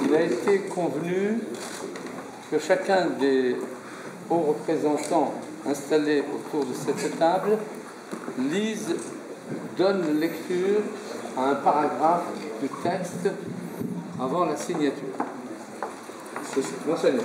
Il a été convenu que chacun des hauts représentants installés autour de cette table donne lecture à un paragraphe du texte avant la signature. Monseigneur.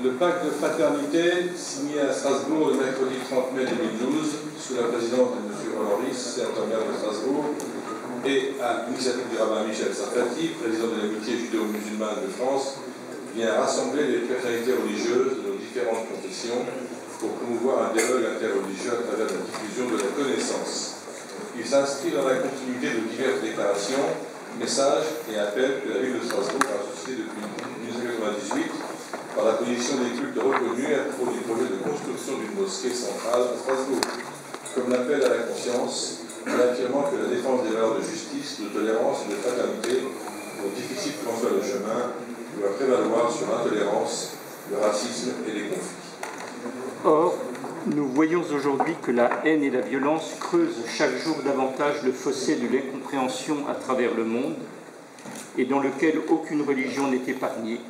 Le pacte de fraternité, signé à Strasbourg le mercredi 30 mai 2012, sous la présidence de M. Roland Ries, sénateur maire de Strasbourg, et à l'initiative du rabbin Michel Sarfati, président de l'amitié judéo-musulmane de France, vient rassembler les personnalités religieuses de nos différentes confessions pour promouvoir un dialogue interreligieux à travers la diffusion de la connaissance. Il s'inscrit dans la continuité de diverses déclarations, messages et appels que la ville de Strasbourg a suscités depuis 1998 par la position des cultes reconnus à propos du projet de construction d'une mosquée centrale à Strasbourg, comme l'appel à la conscience, en affirmant que la défense des valeurs de justice, de tolérance et de fraternité, pour difficile qu'en soit le chemin, doit prévaloir sur l'intolérance, le racisme et les conflits. Or, nous voyons aujourd'hui que la haine et la violence creusent chaque jour davantage le fossé de l'incompréhension à travers le monde, et dans lequel aucune religion n'est épargnée,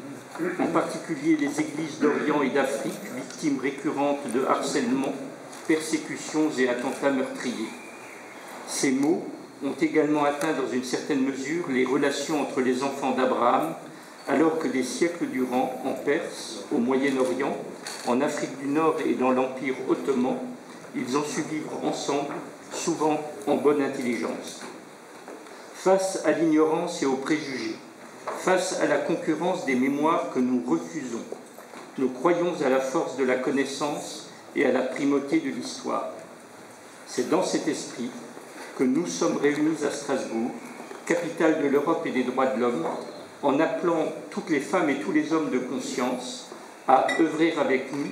en particulier les églises d'Orient et d'Afrique, victimes récurrentes de harcèlements, persécutions et attentats meurtriers. Ces maux ont également atteint dans une certaine mesure les relations entre les enfants d'Abraham, alors que des siècles durant, en Perse, au Moyen-Orient, en Afrique du Nord et dans l'Empire ottoman, ils ont su vivre ensemble, souvent en bonne intelligence. Face à l'ignorance et aux préjugés, face à la concurrence des mémoires que nous refusons, nous croyons à la force de la connaissance et à la primauté de l'histoire. C'est dans cet esprit que nous sommes réunis à Strasbourg, capitale de l'Europe et des droits de l'homme, en appelant toutes les femmes et tous les hommes de conscience à œuvrer avec nous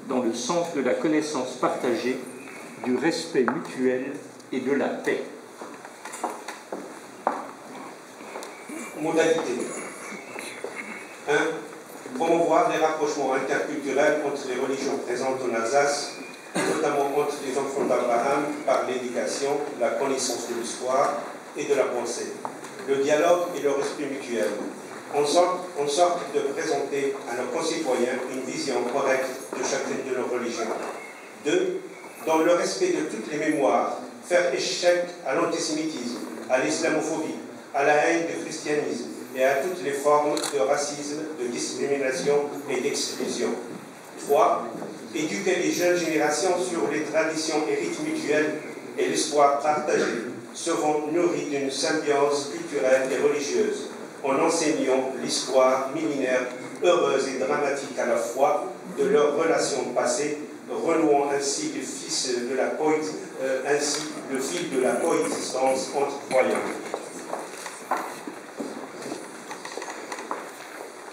dans le sens de la connaissance partagée, du respect mutuel et de la paix. Modalités. 1. Promouvoir les rapprochements interculturels entre les religions présentes en Alsace, notamment entre les enfants d'Abraham par l'éducation, la connaissance de l'histoire et de la pensée, le dialogue et le respect mutuel, en sorte de présenter à nos concitoyens une vision correcte de chacune de nos religions. 2. Dans le respect de toutes les mémoires, faire échec à l'antisémitisme, à l'islamophobie, à la haine du christianisme et à toutes les formes de racisme, de discrimination et d'exclusion. 3. Éduquer les jeunes générations sur les traditions et rites mutuels et l'histoire partagée, souvent nourrie d'une symbiose culturelle et religieuse, en enseignant l'histoire millénaire, heureuse et dramatique à la fois, de leurs relations passées, renouant ainsi le fil de la coexistence entre croyants.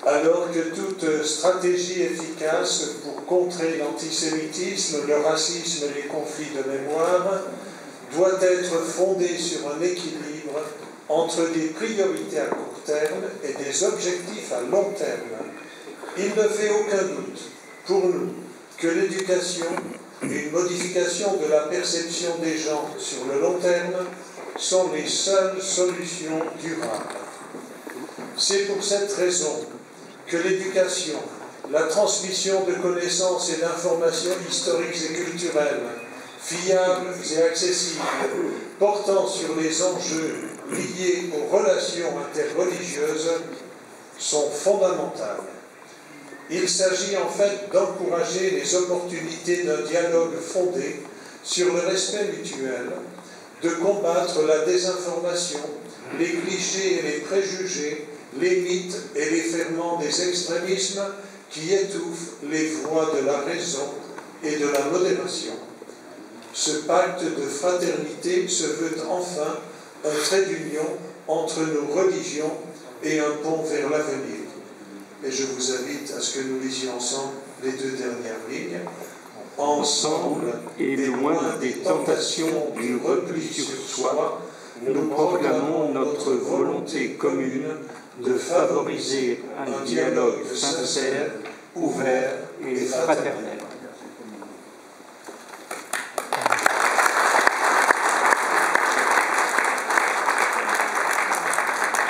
Alors que toute stratégie efficace pour contrer l'antisémitisme, le racisme et les conflits de mémoire doit être fondée sur un équilibre entre des priorités à court terme et des objectifs à long terme, il ne fait aucun doute pour nous que l'éducation et une modification de la perception des gens sur le long terme sont les seules solutions durables. C'est pour cette raison que l'éducation, la transmission de connaissances et d'informations historiques et culturelles, fiables et accessibles, portant sur les enjeux liés aux relations interreligieuses, sont fondamentales. Il s'agit en fait d'encourager les opportunités d'un dialogue fondé sur le respect mutuel, de combattre la désinformation, les clichés et les préjugés, les mythes et les ferments des extrémismes qui étouffent les voix de la raison et de la modération. Ce pacte de fraternité se veut enfin un trait d'union entre nos religions et un pont vers l'avenir. Et je vous invite à ce que nous lisions ensemble les deux dernières lignes. Ensemble, et loin des tentations du repli sur soi, nous proclamons notre volonté commune de favoriser un dialogue sincère, ouvert et fraternel.